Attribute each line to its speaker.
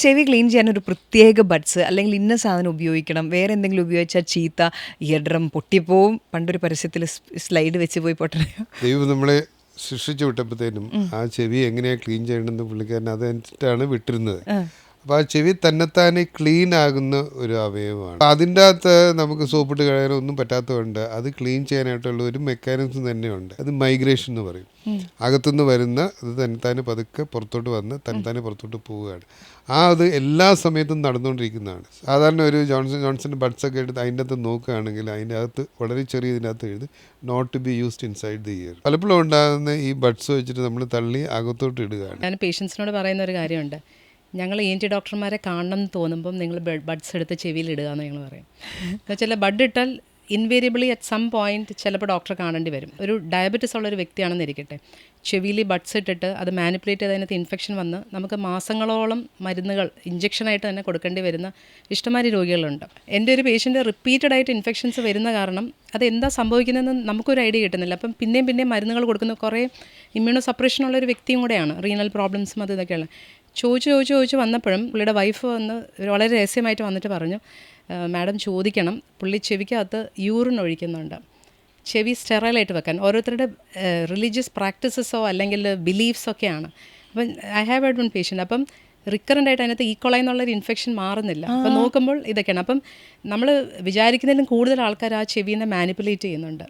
Speaker 1: ചെവി ക്ലീൻ ചെയ്യാൻ ഒരു പ്രത്യേക ബഡ്സ് അല്ലെങ്കിൽ ഇന്ന സാധനം ഉപയോഗിക്കണം, വേറെ എന്തെങ്കിലും ഉപയോഗിച്ചാൽ ചീത്ത, ഇയർ ഡ്രം പൊട്ടിപ്പോവും, പണ്ടൊരു പരസ്യത്തിൽ സ്ലൈഡ് വെച്ച് പോയി പൊട്ടണയോ.
Speaker 2: ദൈവം നമ്മളെ സൃഷ്ടിച്ചു വിട്ടപ്പോഴത്തേനും ആ ചെവി എങ്ങനെയാണ് ക്ലീൻ ചെയ്യണമെന്ന് പുള്ളിക്കാരൻ അതനുസരിച്ചിട്ടാണ് വിട്ടിരുന്നത്. അപ്പോൾ ആ ചെവി തന്നെത്താനെ ക്ലീൻ ആകുന്ന ഒരു അവയവമാണ്. അതിൻ്റെ അകത്ത് നമുക്ക് സോപ്പിട്ട് കഴിയാനോ ഒന്നും പറ്റാത്തതുകൊണ്ട് അത് ക്ലീൻ ചെയ്യാനായിട്ടുള്ള ഒരു മെക്കാനിസം തന്നെയുണ്ട്. അത് മൈഗ്രേഷൻ എന്ന് പറയും. അകത്തുനിന്ന് വരുന്ന അത് തന്നെത്താനെ പതുക്കെ പുറത്തോട്ട് വന്ന് തന്നെത്താനെ പുറത്തോട്ട് പോവുകയാണ്. അത് എല്ലാ സമയത്തും നടന്നുകൊണ്ടിരിക്കുന്നതാണ്. സാധാരണ ഒരു ജോൺസൻ്റെ ബഡ്സ് ഒക്കെ എടുത്ത് അതിൻ്റെ അകത്ത് നോക്കുകയാണെങ്കിൽ അതിൻ്റെ അകത്ത് വളരെ ചെറിയ ഇതിനകത്ത് എഴുതി note to be used inside the ear. പലപ്പോഴും ഉണ്ടാകുന്ന ഈ ബഡ്സ് വെച്ചിട്ട് നമ്മൾ തള്ളി അകത്തോട്ട് ഇടുകയാണ്.
Speaker 3: ഞാൻ പേഷ്യൻസിനോട് പറയുന്ന ഒരു കാര്യമുണ്ട്, ഞങ്ങൾ ENT ഡോക്ടർമാരെ കാണണം എന്ന് തോന്നുമ്പം നിങ്ങൾ ബഡ്സ് എടുത്ത് ചെവിയിൽ ഇടുക എന്ന് ഞങ്ങൾ പറയും. എന്നുവെച്ചാൽ ബഡ് ഇട്ടാൽ ഇൻവേരിയബിളി അറ്റ് സം പോയിന്റ് ചിലപ്പോൾ ഡോക്ടറെ കാണേണ്ടി വരും. ഒരു ഡയബറ്റിസ് ഉള്ളൊരു വ്യക്തിയാണെന്ന് ഇരിക്കട്ടെ, ചെവിയിൽ ബഡ്സ് ഇട്ടിട്ട് അത് മാനിപ്പുലേറ്റ് ചെയ്ത് അതിനകത്ത് ഇൻഫെക്ഷൻ വന്ന് നമുക്ക് മാസങ്ങളോളം മരുന്നുകൾ ഇഞ്ചക്ഷനായിട്ട് തന്നെ കൊടുക്കേണ്ടി വരുന്ന ഇഷ്ടംമാതിരി രോഗികളുണ്ട്. എൻ്റെ ഒരു പേഷ്യൻ്റ് റിപ്പീറ്റഡ് ആയിട്ട് ഇൻഫെക്ഷൻസ് വരുന്ന കാരണം അതെന്താ സംഭവിക്കുന്നതെന്ന് നമുക്കൊരു ഐഡിയ കിട്ടുന്നില്ല. അപ്പം പിന്നെയും മരുന്നുകൾ കൊടുക്കുന്ന കുറേ ഇമ്മ്യൂണോ സപ്രഷനുള്ളൊരു വ്യക്തിയും കൂടെയാണ്, റീനൽ പ്രോബ്ലംസും അത് ഇതൊക്കെയുള്ള. ചോദിച്ച് വന്നപ്പോഴും പുള്ളിയുടെ വൈഫ് വന്ന് വളരെ രഹസ്യമായിട്ട് വന്നിട്ട് പറഞ്ഞു, മാഡം ചോദിക്കണം, പുള്ളി ചെവിക്കകത്ത് യൂറിൻ ഒഴിക്കുന്നുണ്ട്, ചെവി സ്റ്റെറൈലായിട്ട് വെക്കാൻ. ഓരോരുത്തരുടെ റിലീജിയസ് പ്രാക്ടീസസോ അല്ലെങ്കിൽ ബിലീഫ്സൊക്കെയാണ്. അപ്പം I have head one patient, അപ്പം റിക്കറൻ്റ് ആയിട്ട് അതിനകത്ത് ഈക്കോളൈ എന്നുള്ളൊരു ഇൻഫെക്ഷൻ മാറുന്നില്ല. അപ്പം നോക്കുമ്പോൾ ഇതൊക്കെയാണ്. അപ്പം നമ്മൾ വിചാരിക്കുന്നതിലും കൂടുതൽ ആൾക്കാർ ആ ചെവിനെ മാനിപ്പുലേറ്റ് ചെയ്യുന്നുണ്ട്.